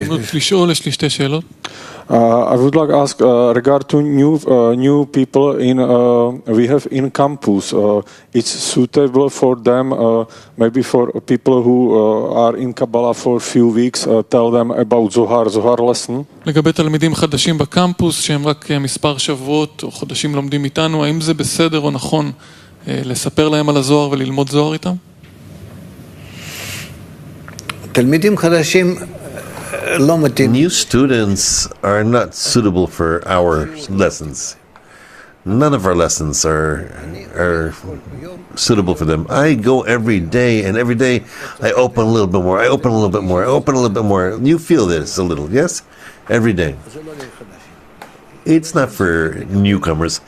הזדמנות לשאול, יש לי שתי שאלות. I would like to ask regard to new people we have in campus. It's suitable for them, maybe for people who are in Kabbalah for a few weeks. Tell them about zohar lesson. לגבי תלמידים חדשים בקמפוס, שהם רק מספר שבועות או חודשים לומדים איתנו, האם זה בסדר או נכון לספר להם על הזוהר וללמוד זוהר איתם? תלמידים חדשים New students are not suitable for our lessons. None of our lessons are suitable for them. I go every day, and every day I open a little bit more, I open a little bit more, I open a little bit more. You feel this a little, yes? Every day. It's not for newcomers.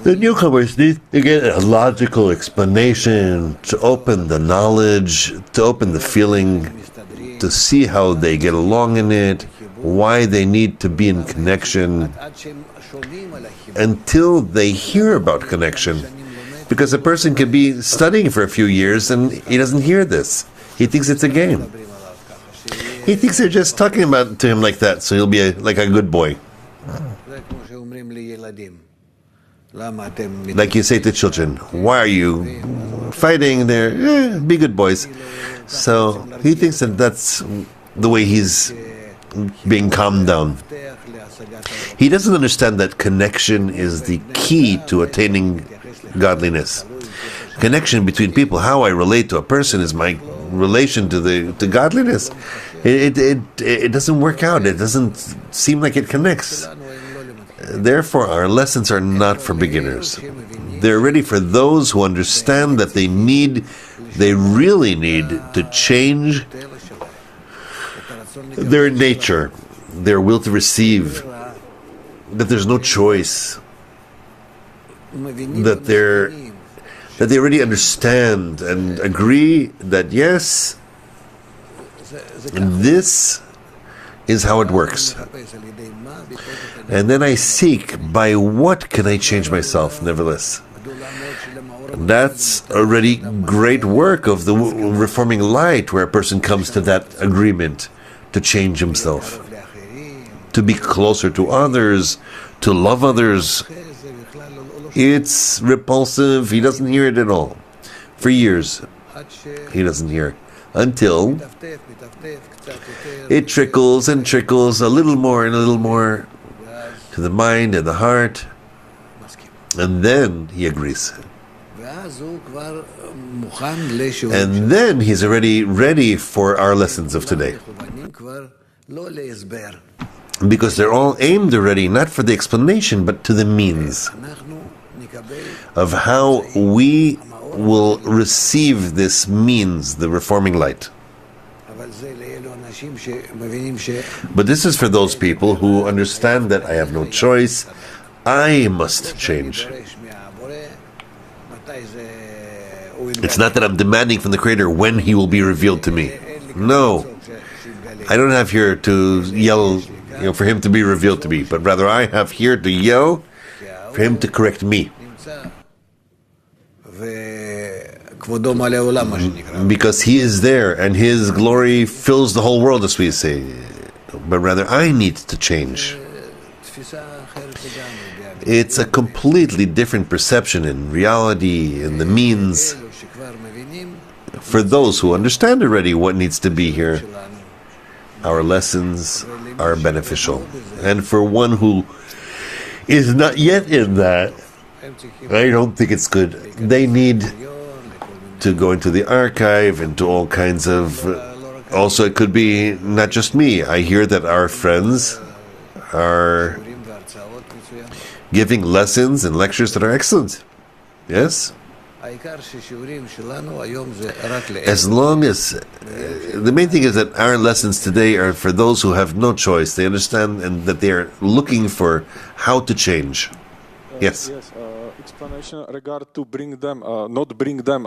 The newcomers need to get a logical explanation, to open the knowledge, to open the feeling, to see how they get along in it, why they need to be in connection, until they hear about connection. Because a person could be studying for a few years and he doesn't hear this. He thinks it's a game. He thinks they're just talking about to him like that, so he'll be like a good boy. Like you say to children, why are you fighting there? Be good boys. So he thinks that that's the way he's being calmed down. He doesn't understand that connection is the key to attaining godliness. Connection between people, how I relate to a person, is my relation to godliness. It doesn't work out. It doesn't seem like it connects. Therefore, our lessons are not for beginners. They're ready for those who understand that they really need to change their nature, their will to receive, that there's no choice, that they already understand and agree that yes, this is how it works. And then I seek, by what can I change myself, nevertheless? That's already great work of the reforming light, where a person comes to that agreement to change himself, to be closer to others, to love others. It's repulsive. He doesn't hear it at all. For years, he doesn't hear it. Until it trickles and trickles a little more and a little more to the mind and the heart, and then he agrees. And then he's already ready for our lessons of today. Because they're all aimed already, not for the explanation, but to the means of how we will receive this means, the reforming light. But this is for those people who understand that I have no choice, I must change. It's not that I'm demanding from the Creator when He will be revealed to me. No. I don't have here to yell, for Him to be revealed to me, but rather I have here to yell for Him to correct me. Because He is there and His glory fills the whole world, as we say. But rather I need to change. It's a completely different perception in reality, in the means. For those who understand already what needs to be here, our lessons are beneficial. And for one who is not yet in that, I don't think it's good. They need to go into the archive, into all kinds of... also, it could be not just me. I hear that our friends are giving lessons and lectures that are excellent. Yes? As long as... the main thing is that our lessons today are for those who have no choice. They understand and that they are looking for how to change. Yes? Explanation regard to bring them, not bring them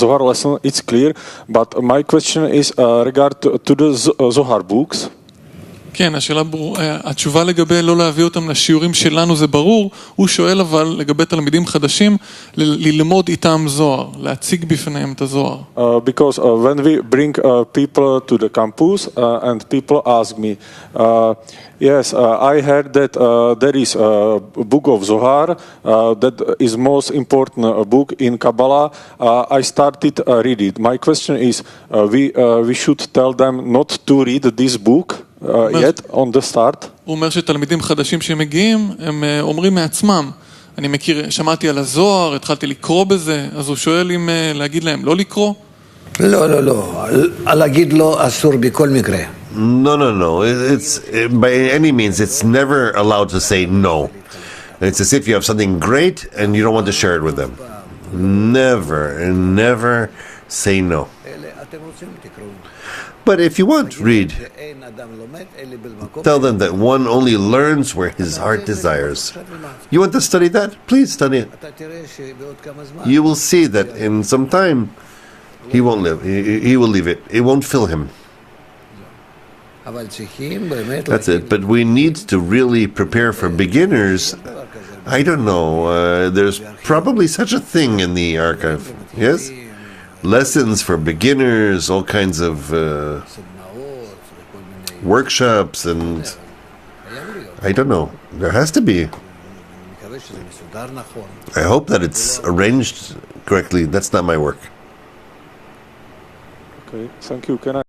Zohar lesson, it's clear. But my question is regard to the Zohar books. כן, התשובה לגבי לא להביא אותם לשיעורים שלנו זה ברור, הוא שואל אבל לגבי תלמידים חדשים, ללמוד איתם זוהר, להציג בפניהם את הזוהר. Because when we bring people to the campus and people ask me, yes, I heard that there is a book of Zohar that is most important book in Kabbalah. I started read it. My question is, we should tell them not to read this book yet on the start. הוא אומר שתלמידים חדשים שמגיעים, הם אומרים מעצמם, אני מכיר, שמעתי על הזוהר, התחלתי לקרוא בזה, אז הוא שואל אם להגיד להם לא לקרוא? לא, להגיד לו אסור בכל מקרה. No. It's by any means, it's never allowed to say no. It's as if you have something great and you don't want to share it with them. Never say no. But if you want, read. Tell them that one only learns where his heart desires. You want to study that? Please study it. You will see that in some time he won't live. He will leave it. It won't fill him. That's it. But we need to really prepare for beginners. I don't know. There's probably such a thing in the archive. Yes? Lessons for beginners, all kinds of workshops, and I don't know. There has to be. I hope that it's arranged correctly. That's not my work. Okay, thank you. Can I